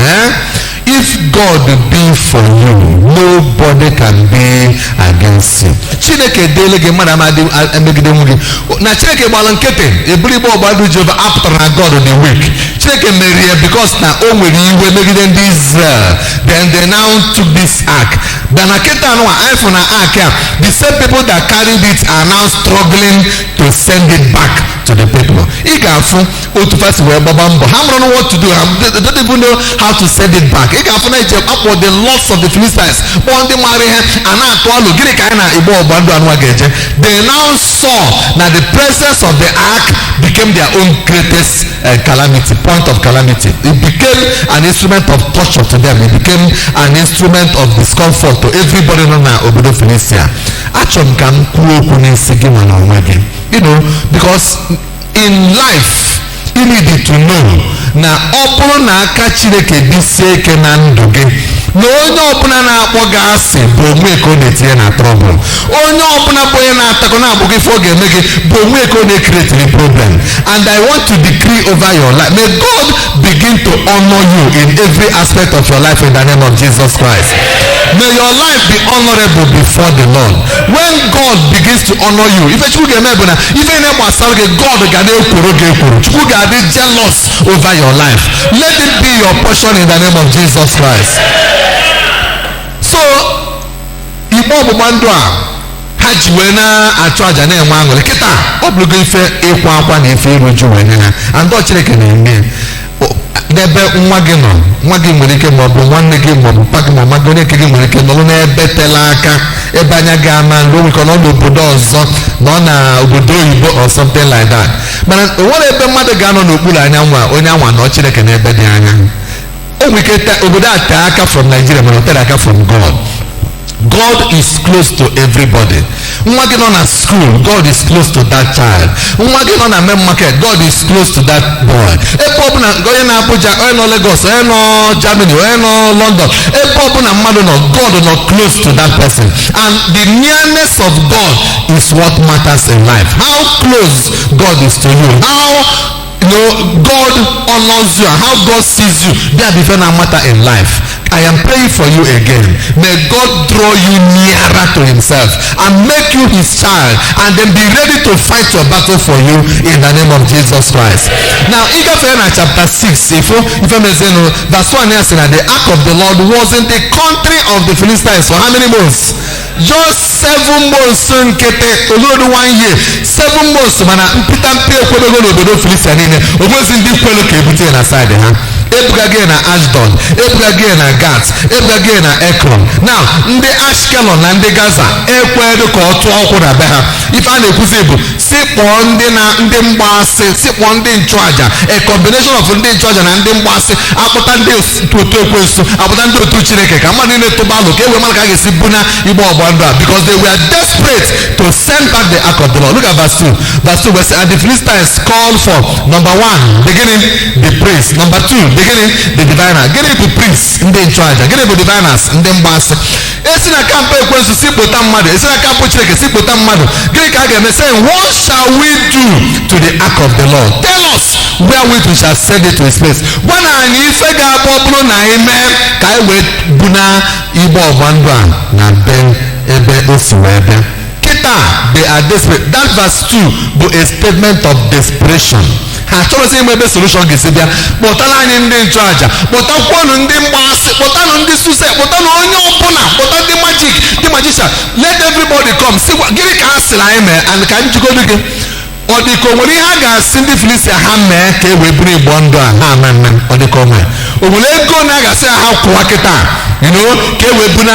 if God be for you, nobody can be against you. Chineke delege mmadụ amadi emegide nwunye na Chineke gbara nkete eburu igbe ọgbandụ Jehova apụtara na God the week. Chineke mere ya because na o nwere iwe megide ndị Israel. Then they now took this ark. Then aketa anụwa iPhone na ark a, the same people that carried it are now struggling to send it back to the people. Ị ga-afụ otu fasi wee gbaba mbọ ha mụrụ what to do, they don't even know how to send it back. Ị ga-afụ na ije akpọ the loss of the Philistines kpọọ ndị mara ihe a na-atụ alụ gịnị ka anyị na igbe ọgbandụ anụwa ga-eje. They now saw na the presence of the ark became their own greatest calamity, point of calamity. It became an instrument of torture to them. It became an instrument of discomfort to everybody nọ na obodo Philistia. Achọrọ m ka m kwuo okwu n'isi gị nwa na onwe gị, you know, because in life you need to know na ọ bụrụ na aka Chineke dịsie ike na ndụ gị na onye ọbụla na-akpọ gị asị bụ onwe ka ọ na-etinye na trọbụl. Onye ọbụla bụ onye na-atakọ na-abụ gị ife ọ ga-eme gị bụ onwe ka ọ na-ekretiri problem. And I want to decree over your life, may God begin to honor you in every aspect of your life in the name of Jesus Christ. May your life be honorable before the Lord. When God begins to honor you, ife Chukwu ga-eme bụ na ife na-gbasara gị God ga na-ekworo gị ekworo. Chukwu ga-adị jealous over your life. Let it be your portion in the name of Jesus Christ. So igbe ọgbụgba ndụ a ha ji wee na-achụ aja na-enwe aṅụrị kịta ọ bụrụgo ife ịkwa akwa na ife iru uju wee nye ha. And Chineke na-eme n'ebe nwa gị nọ, nwa gị nwere ike maọbụ nwanne gị maọbụ papa gị maọbụ gị onye nke gị nwere ike nọrọ n'ebe tela aka ebe anya gị ama ndị onwe ka nọ n'obodo ọzọ nọ na obodo oyibo or something like that. Mana o nwere ebe mmadụ ga-anọ n'okpuru anyanwụ a onye anwa nọ Chineke n'ebe dị anya. O nwere ike obodo a tee aka from Nigeria mana o tere aka from God. God is close to everybody. Nwa gị nọ na school, God is close to that child. Nwa gị nọ na main market, God is close to that boy. Ebe ọbụla onye na Abuja, onye nọ Lagos, onye nọ Germany, onye nọ London, ebe ọbụla mmadụ nọ, God nọ close to that person. And the nearness of God is what matters in life. How close God is to you, how God honors you, how God sees you, that is what matter in life. I am praying for you again. May God draw you nearer to himself and make you his child, and then be ready to fight your battle for you in the name of Jesus Christ. Now, in chapter 6, if verse 1 here says that the ark of the Lord was in the country of the Philistines for how many months? Just 7 months. 1 year. 7 months. Mana mpita mpe ekwebego n'obodo Filistia niile. Onwezi ndị kwelu ka ebute na side ha. Ebuga gị na Ashdod, ebuga gị na Gat, ebuga gị na Ekron. Now, ndị Ashkelon na ndị Gaza ekweghị ka ọ tụọ ọkwụ na be ha. Ife a na-ekwuzi bụ si kpọọ ndị mgbasị, si kpọọ ndị nchụaja, a combination of ndị nchụaja na ndị mgbasị, akpụta ndị otu ekwensu, akpụta ndị otu Chineke ka mmadụ niile tụba alụ ka e wee mara ka a ga-esi buna igbe ọgba ndụ a, because they were desperate to send back the ark of the Lord. Look at verse 2. Verse 2 says, and the Philistines called for number 1, beginning the priest, number 2, beginning the diviner, gịnị bụ priest ndị nchụaja, gịnị bụ diviners ndị mgbasị. Esi na kampụ ekwensu si kpụta mmadụ, esi na kampụ Chineke si kpụta mmadụ, gịnị ka a ga-eme? Saying, what shall we do to the ark of the Lord? Tell us wherewith we shall send it to his place. Gwa na anyị ife ga-abụ ọ bụrụ na anyị mee ka anyị wee buna igbe ọgba ndụ a na be ebe o si wee bịa. Kita, they are desperate. That verse 2 bụ a statement of desperation. Ha chọrọsị ime ebe solution ga-esi bịa. Kpọtara anyị ndị nchụaja, kpọtakwanu ndị mgbasị, kpọtanụ ndị suse, kpọtanụ onye ọbụla, kpọta ndị magician. Let everybody come. Si gịnị ka ha sịrị anyị mee, and ka njikọdo gị. Ọ dị ka o nwere ihe a ga-asị ndị Filistia ha mee ka e wee buru igbo ndụ a ha ama mme. Ọ dị ka o nwere ego na a ga-asị ha kwụwa kịta, ka e wee buna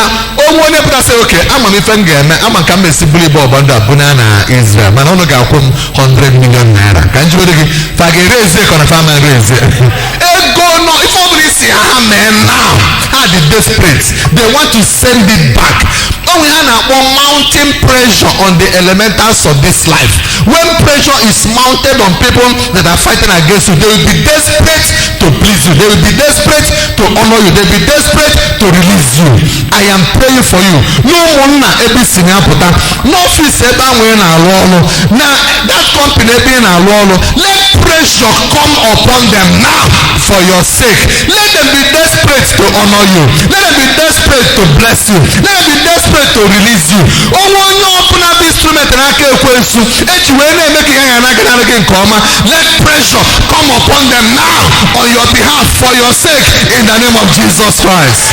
onye pụtasị oke ama m ife m ga-eme, ama ka m esi buru igbo ọgba ndụ a buna na Israel, mana ụnụ ga-akwụ m 100 million naira. Ka njikọdo gị fa ga-erezi ka ọ na fa ma erezi ego nọ ife ọ bụla isi ha mee now. Ha dị desperate, they want to send it back. We have mounting pressure on the elementals of this life. When pressure is mounted on people that are fighting against you, they will be desperate to please you. They will be desperate to honor you. They will be desperate to release you. I am praying for you. No one na ebi siniaputa. No office eba we na alolo. Na that company ebi na alolo. Let pressure come upon them now for your sake. Let them be desperate to honor you. Let them be desperate to bless you. Let them be desperate to release you. Onye ọbụla bụ instrument n'aka ekwensu eji wee na-eme ka ihe na-aga gị nke ọma. Let pressure come upon them now on your behalf for your sake in the name of Jesus Christ.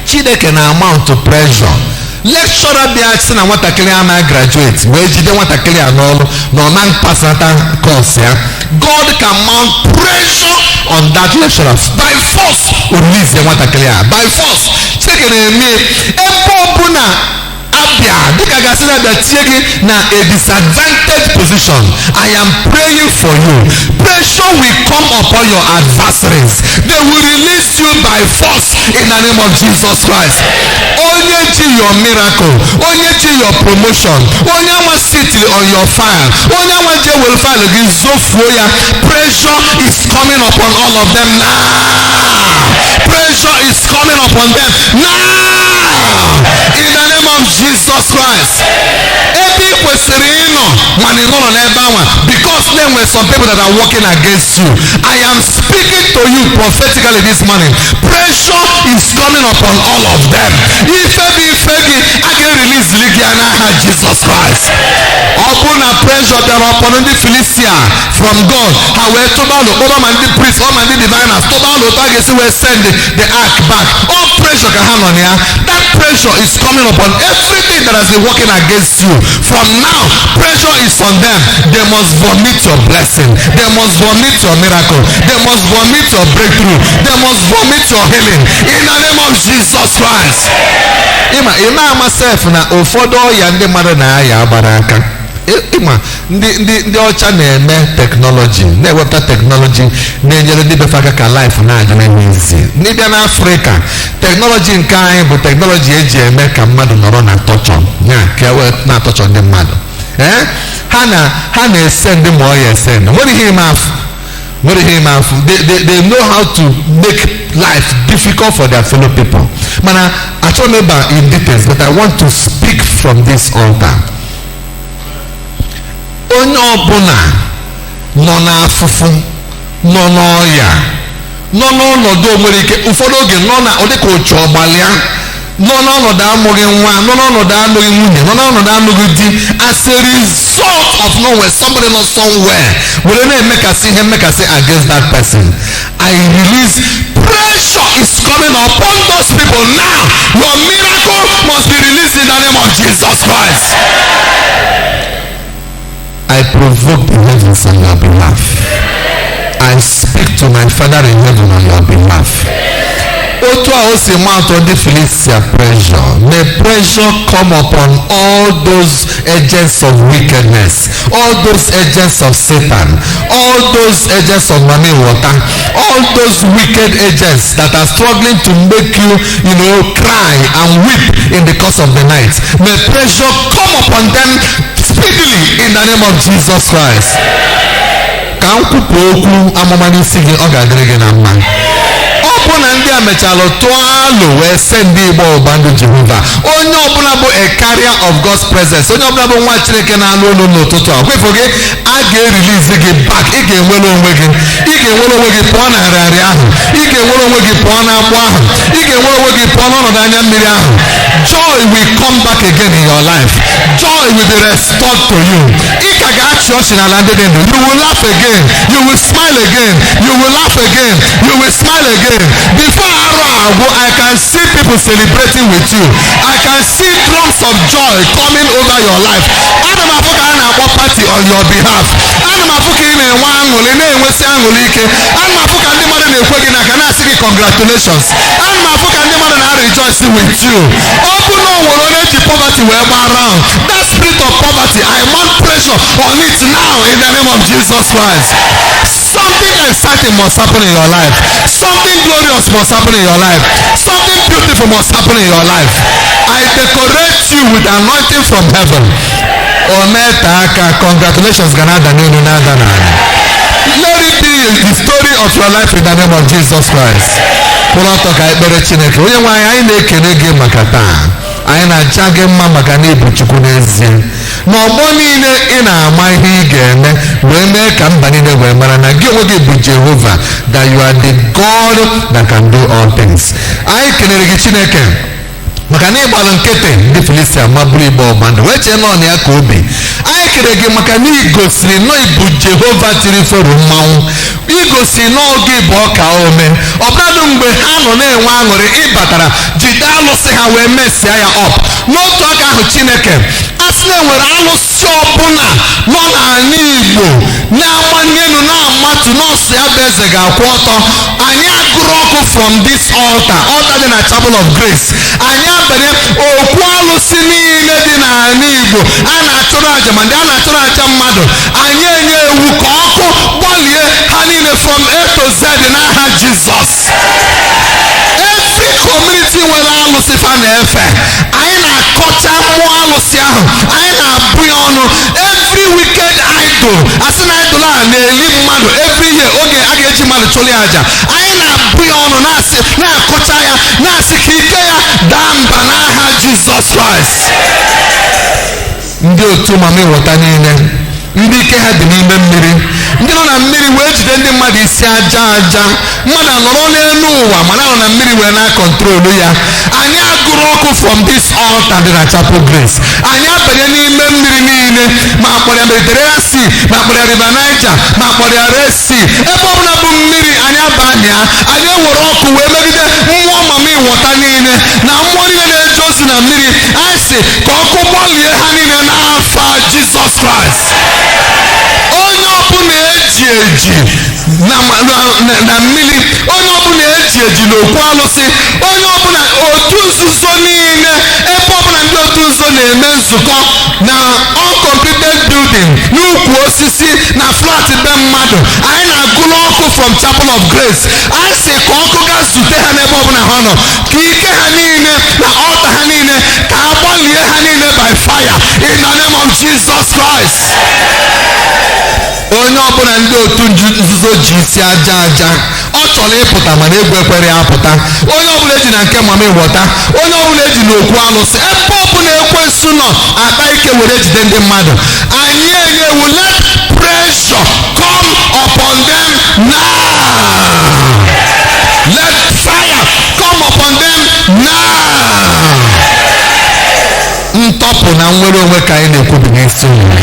Chineke na amount to pressure. Lecturer bịa sị na nwatakịrị a na-graduate wee jide nwatakịrị a n'ọrụ na ọ na-pasata course ya. God can mount pressure on that lecturer by force. Release the nwatakịrị a by force. Chineke na-eme ebe ọbụla abịa dịka gasị na tie gị na a disadvantaged position. I am praying for you. Pressure will come upon your adversaries. They will release you by force in the name of Jesus Christ. Onye ji your miracle, onye ji your promotion, onye nwa sit on your file, onye nwa je will file gị zofuo ya. Pressure is coming upon all of them now. Pressure is coming upon them now in the name of Jesus Christ. Ebe kwesịrị ịnọ mana ị nọrọ n'ebe anwa because there were some people that are working against you. I am speaking to you prophetically this morning. Pressure is coming upon all of them. Ife gị a ga-release gị n'aha Jesus Christ. Ọ bụ na pressure bịara upon ndị Philistia from God, ha wee tụba ụlọ kpọba ma ndị priest ma ndị diviners tụba ụlọ otu a ga-esi wee send the ark back. All pressure ka ha nọ na ya. That pressure is coming upon everything that has been working against you. From now, pressure is on them. They must vomit your blessing. They must vomit your miracle. They must vomit your breakthrough. They must vomit your healing. In the name of Jesus Christ. Ịma myself na ụfọdụ ọya ndị mmadụ na-aya agbara aka. Ịma ndị ọcha na-eme teknọlọji, na-ewepụta teknọlọji na-enyere ndị befe aka ka life na-aga n'ezi. Ndị bịa n'Afrịka, teknọlọji nke anyị bụ teknọlọji eji eme ka mmadụ nọrọ na tọchọ, ya ka e na-atọchọ ndị mmadụ. Ha na-ese ndị ma ọ ya ese. Nwere ihe ime afụ. They know how to make life difficult for their fellow people. Mana achọrọ m ịba in details, but I want to speak from this altar. Onye ọbụla nọ n'afụfụ, nọ n'ọya, nọ n'ọnọdụ onwere ike ụfọdụ oge nọ na ụdịka ụchụ ọgbalịa, nọ n'ọnọdụ amụghị nwa, nọ n'ọnọdụ anụghị nwunye, nọ n'ọnọdụ anụghị di, as a result of nowhere, somebody not somewhere were na-emekasị ihe mmekasị against that person. I release pressure is coming upon those people now. Your miracle must be released in the name of Jesus Christ. I provoke the heavens on your behalf. I speak to my Father in heaven on your behalf. Otu a o si maa atọ ndị Philistia pressure. May pressure come upon all those agents of wickedness, all those agents of Satan, all those agents of mami water, all those wicked agents that are struggling to make you, cry and weep in the course of the night. May pressure come upon them speedily in the name of Jesus Christ. Ka m kwupụ okwu amụma n'isi gị, ọ ga-adịrị gị na mma. Ọ bụ na ndị a mechalụ tụọ alụ wee sị ndị Igbo ọgba ndụ Jehova, onye ọbụla bụ a carrier of God's presence, onye ọbụla bụ nwa Chineke na-anụ olu n'ụtụtụ a, kwefụ gị, a ga-erilizi gị back. Ị ga-enwere onwe gị, ị ga-enwere onwe gị pụọ na nrịarịa ahụ, ị ga-enwere onwe gị pụọ na agbụ ahụ, ị ga-enwere onwe gị pụọ n'ọnọdụ anya mmiri ahụ. Joy will come back again in your life. Joy will be restored to you. Ị ka ga-achị ọchị n'ala ndị dị ndụ. You will laugh again, you will smile again, you will laugh again, you will smile again. Before Arrow, I can see people celebrating with you. I can see drums of joy coming over your life. Ana m afụ ka a na-akpọ party on your behalf. Ana m afụ ka ị na-enwe aṅụrị, na-enwesị aṅụrị ike. Ana m afụ ka ndị mmadụ na-ekwe gị n'aka na-asị gị congratulations. Ana m afụ ka ndị mmadụ na-rejoice with you. Ọ bụ na o nwere onye ji poverty wee gba around, that spirit of poverty, I mount pressure on it now in the name of Jesus Christ. Something exciting must happen in your life. Something glorious must happen in your life. Something beautiful must happen in your life. I decorate you with anointing from heaven. Ometa, congratulations, Ganada Nunu Nadana. Let it be the story of your life in the name of Jesus Christ. Pụlọtọ ka ekpere Chineke. Onye nwe anyị na-ekele gị maka taa. Anyị na-aja gị mma maka na ịbụ Chukwu n'ezie. N'ọgbọ niile ị na-ama ihe ị ga-eme wee mee ka mba niile wee mara na gị onwe gị bụ Jehova, that you are the God that can do all things. Anyị kelere gị Chineke maka na ịgbalụ nkịtị ndị Filistia maburu igbe ọgba ndụ wee chee nọọ na ya ka obi. Anyị kere gị maka na igosiri nọ ịbụ Jehova tiri Fero mmanwụ, igosiri n'oge bụ ọka ome. Ọbụladụ mgbe ha nọ na-enwe aṅụrị, ịbatara jide alụsị ha wee mesịa ya ọp. N'otu aka ahụ Chineke, asị na enwere alụsị ọbụla nọ n'ala Igbo na-amanye elu na-amatụ nọọsụ ya bụ eze ga-akwụ ọtọ. Anyị agụrụ ọkụ from this altar dị na Chapel of Grace. Anyị abanye okwu alụsị niile dị n'ala Igbo a na-achụrụ aja ma ndị a na-achụrụ aja mmadụ, anyị enye ewu ka ọkụ gbalie ha niile from A to Z n'aha Jizọs. Every community nwere alụsị fa na-efe, anyị na-akọcha mmụọ alụsị ahụ, anyị na-abụ ya ọnụ. Every wicked idol, asị na idol a na-eli mmadụ every year, oge a ga-eji mmadụ chụrụ ya aja, anyị na-abụ ya ọnụ, na-asị na-akọcha ya, na-asị ka ike ya daa mba n'aha Jizọs Kraịst. Ndị otu mama ịghọta niile, ndị ike ha dị n'ime mmiri, ndị nọ na mmiri wee jide ndị mmadụ isi aja aja, mmadụ anọrọ n'elu ụwa mana nọ na mmiri wee na-akọntrolu ya. Anyị agụrụ ọkụ from this altar dị na Chapel Grace. Anyị abanye n'ime mmiri niile, ma akpọrọ ya Mediterranean Sea, ma akpọrọ ya River Niger, ma akpọrọ ya Red Sea. Ebe ọbụla bụ mmiri anyị abanye ya, anyị ewere ọkụ wee megide mmụọ mama ịghọta niile na mmụọ niile na-eje ozi na mmiri. Anyị sị ka ọkụ gbalie ha niile n'afa Jizọs Kraịst. Onye ọbụla eji eji na mmiri, onye ọbụla eji eji n'okwu alụsị, onye ọbụla otu nzuzo niile, ebe ọbụla ndị otu nzuzo na-eme nzukọ na uncompleted building, n'ukwu osisi, na flat be mmadụ, anyị na-agụrụ ọkụ from Chapel of Grace. Anyị sị ka ọkụ gaa zute ha n'ebe ọbụla ha nọ, ka ike ha niile na ọta ha niile ka a gbalie ha niile by fire in the name of Jesus Christ. Onye ọbụla ndị otu nzuzo ji isi aja aja, ọ chọrọ ịpụta mana egwu ekwere ya apụta. Onye ọbụla eji na nke mama ịghọta, onye ọbụla eji n'okwu alụsị, ebe ọbụla ekwensu nọ akpa ike were jide ndị mmadụ, anyị enyewu let pressure come upon them now. bụ na nwere onwe ka anyị na-ekwubi n'isi ụlọ.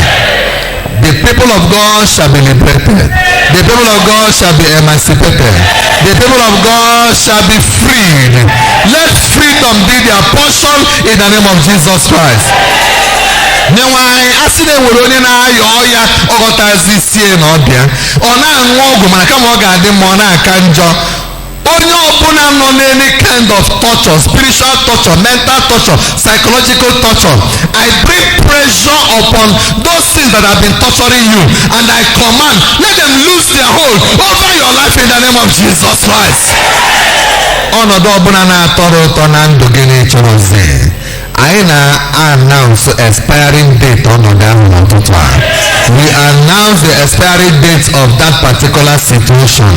The people of God shall be liberated. The people of God shall be emancipated. The people of God shall be freed. Let freedom be their portion in the name of Jesus Christ. Nyenwe anyị asị na-enwere onye na-ayọ ọya ọghọtazi isi na ọbịa ọ na-aṅụ ọgwụ mana kama ọ ga-adị mma ọ na-aka njọ. Onye ọbụla nọ n'any kind of torture, spiritual torture, mental torture, psychological torture, I bring pressure upon those things that have been torturing you, and I command, let them lose their hold over your life in the name of Jesus Christ. Ọnọdụ ọbụla na-atọrọ ụtọ na ndụ gị n'ịchọrọzi, anyị na-announce expiring date ọnọdụ ahụ n'ụtụtụ a. We announce the expiring date of that particular situation,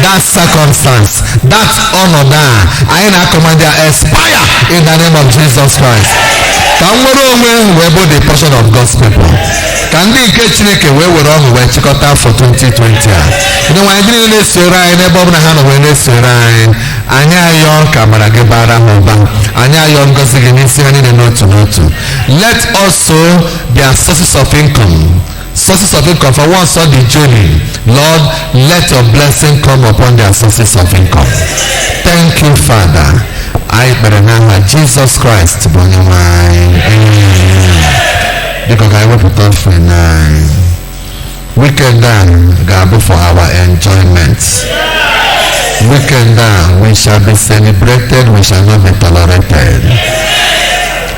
that circumstance, that ọnọdụ a. Anyị na-command ya expire in the name of Jesus Christ. Ka nwere onwe wee bụ the portion of God's people. Ka ndị nke Chineke wee were ọṅụ wee chịkọta afọ 2020 a. Ndị nwanyị ndị niile na-esoro anyị n'ebe ọbụla ha nọ wee na-esoro anyị. Anyị ayọ ka amara gị bara ha ụba. Anyị ayọ ngọzi gị n'isi ha niile n'otu n'otu. Let also their sources of income. Sources of income for one saw the journey. Lord, let your blessing come upon their sources of income. Thank you, Father. I pray n'aha Jesus Christ bụ onye nwe anyị. Biko ka anyị wepụta ofe na weekend a ga-abụ for our enjoyment. Weekend a we shall be celebrated, we shall not be tolerated.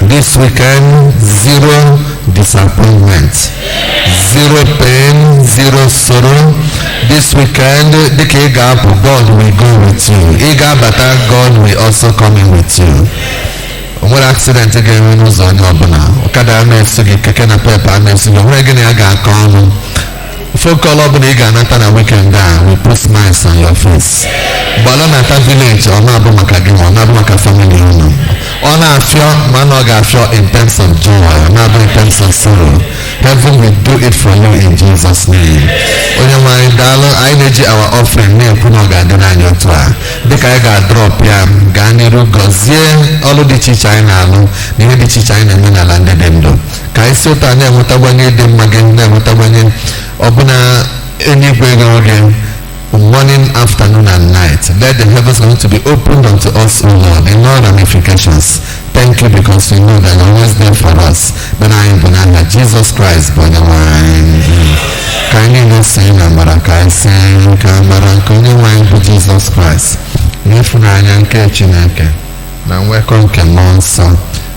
This weekend, zero disappointment, zero pain, zero sorrow. This weekend, dịka ị ga-apụ, God will go with you. Ị ga-abata, God will also come in with you. O nwere accident ga-enwe n'ụzọ onye ọbụla. Ọkada na-eso gị, keke na pepa na-eso gị. O nwere gịnị ya ga-akọ ọnụ. Fokọl ọbụla ị ga-anata na weekend a will put smiles on your face. Gbala nata village, ọ na-abụ maka gị, ọ na-abụ maka family unu. Ọ na-afịọ mana ọ ga-afịọ in terms of joy, ọ na-abụ in terms of sorrow. Heaven will do it for you in Jesus' name. Onye nwe anyị daalụ, anyị na-eji our offering na-ekwu na ọ ga-adị n'anyị otu a. Dịka anyị ga-drọp ya, gaa n'iru gọzie ọlụ dị iche iche anyị na-alụ na ihe dị iche iche anyị na-eme n'ala ndị dị ndụ. Ka anyị si ụta na-enwetagbanye ịdị mma gị, na-enwetagbanye ọbụna eluigwe gị morning, afternoon, and night. Let the heavens going to be opened unto us, O Lord, in all ramifications. Thank you because we know that you're always there for us. But I am Bonana, Jesus Christ, Bonana. Kindly say, Namaraka, say, Kamara, Konyawan, Jesus Christ. Nifuna nke Chineke, na nwekọ nke mmụọ nsọ,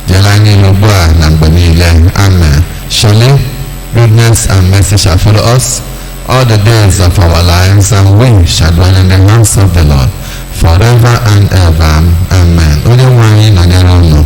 jere anyị n'ugbu a na mgbe niile. Amen. Surely, goodness and mercy shall follow us all the days of our lives, and we shall dwell in the house of the Lord forever and ever. Amen. Onye nwe anyị nọnyere unu.